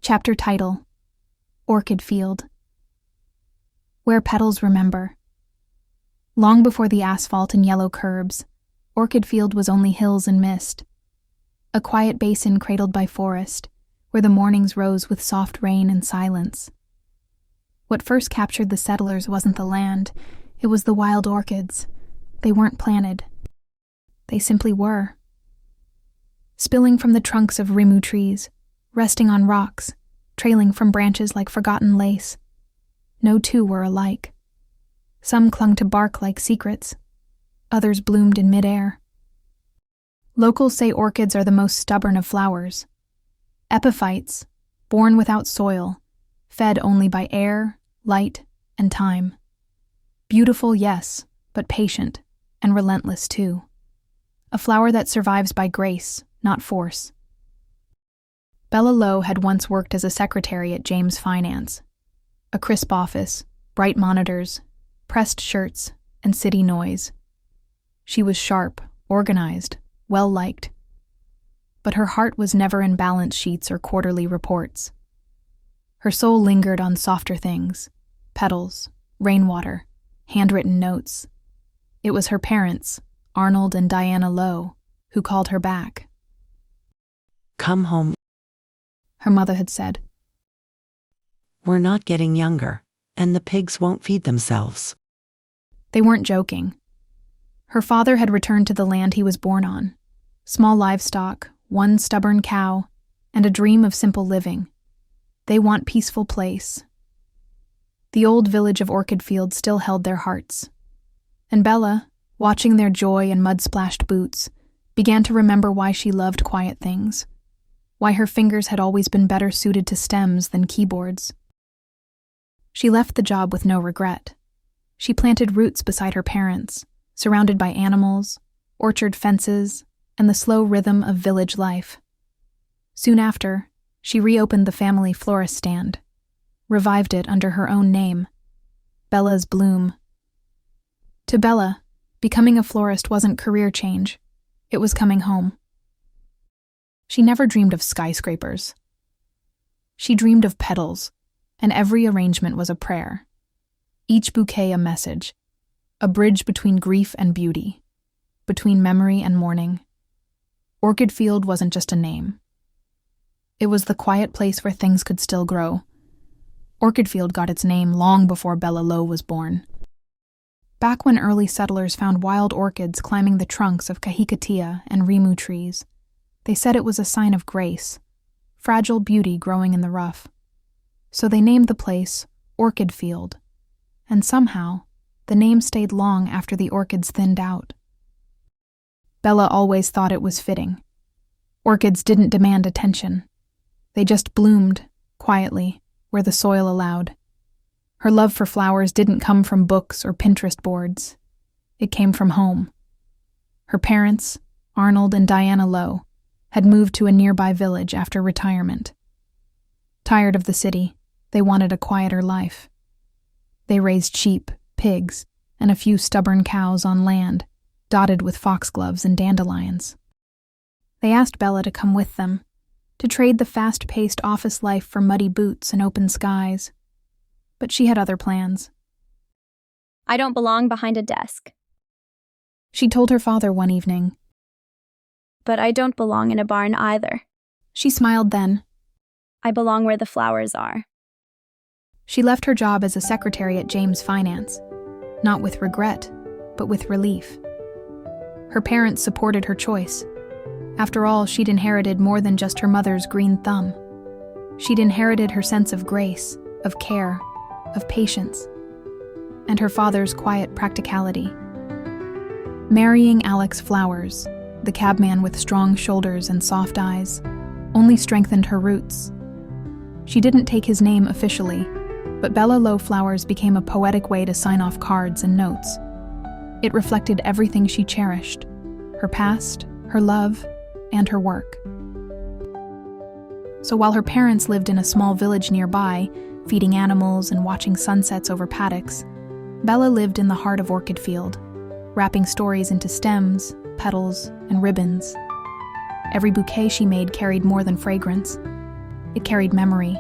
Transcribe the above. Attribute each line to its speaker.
Speaker 1: Chapter title: Orchidfield. Where petals remember. Long before the asphalt and yellow curbs, Orchidfield was only hills and mist. A quiet basin cradled by forest, where the mornings rose with soft rain and silence. What first captured the settlers wasn't the land, it was the wild orchids. They weren't planted. They simply were. Spilling from the trunks of rimu trees, resting on rocks, trailing from branches like forgotten lace. No two were alike. Some clung to bark like secrets. Others bloomed in midair. Locals say orchids are the most stubborn of flowers. Epiphytes, born without soil, fed only by air, light, and time. Beautiful, yes, but patient, and relentless too. A flower that survives by grace, not force. Bella Lowe had once worked as a secretary at James Finance. A crisp office, bright monitors, pressed shirts, and city noise. She was sharp, organized, well-liked. But her heart was never in balance sheets or quarterly reports. Her soul lingered on softer things: petals, rainwater, handwritten notes. It was her parents, Arnold and Diana Lowe, who called her back.
Speaker 2: "Come home,"
Speaker 1: her mother had said.
Speaker 2: "We're not getting younger, and the pigs won't feed themselves."
Speaker 1: They weren't joking. Her father had returned to the land he was born on. Small livestock, one stubborn cow, and a dream of simple living. They want peaceful place. The old village of Orchidfield still held their hearts. And Bella, watching their joy and mud-splashed boots, began to remember why she loved quiet things, why her fingers had always been better suited to stems than keyboards. She left the job with no regret. She planted roots beside her parents, surrounded by animals, orchard fences, and the slow rhythm of village life. Soon after, she reopened the family florist stand, revived it under her own name, Bella's Bloom. To Bella, becoming a florist wasn't career change, it was coming home. She never dreamed of skyscrapers. She dreamed of petals, and every arrangement was a prayer. Each bouquet a message, a bridge between grief and beauty, between memory and mourning. Orchidfield wasn't just a name. It was the quiet place where things could still grow. Orchidfield got its name long before Bella Lowe was born. Back when early settlers found wild orchids climbing the trunks of kahikatea and rimu trees, they said it was a sign of grace, fragile beauty growing in the rough. So they named the place Orchidfield, and somehow, the name stayed long after the orchids thinned out. Bella always thought it was fitting. Orchids didn't demand attention. They just bloomed, quietly, where the soil allowed. Her love for flowers didn't come from books or Pinterest boards. It came from home. Her parents, Arnold and Diana Lowe, had moved to a nearby village after retirement. Tired of the city, they wanted a quieter life. They raised sheep, pigs, and a few stubborn cows on land, dotted with foxgloves and dandelions. They asked Bella to come with them, to trade the fast-paced office life for muddy boots and open skies. But she had other plans.
Speaker 3: "I don't belong behind a desk."
Speaker 1: She told her father one evening.
Speaker 3: "But I don't belong in a barn either."
Speaker 1: She smiled then.
Speaker 3: "I belong where the flowers are."
Speaker 1: She left her job as a secretary at James Finance, not with regret, but with relief. Her parents supported her choice. After all, she'd inherited more than just her mother's green thumb. She'd inherited her sense of grace, of care, of patience, and her father's quiet practicality. Marrying Alex Flowers, the cabman with strong shoulders and soft eyes, only strengthened her roots. She didn't take his name officially, but Bella Lowe Flowers became a poetic way to sign off cards and notes. It reflected everything she cherished: her past, her love, and her work. So while her parents lived in a small village nearby, feeding animals and watching sunsets over paddocks, Bella lived in the heart of Orchidfield, wrapping stories into stems, petals, and ribbons. Every bouquet she made carried more than fragrance. It carried memory,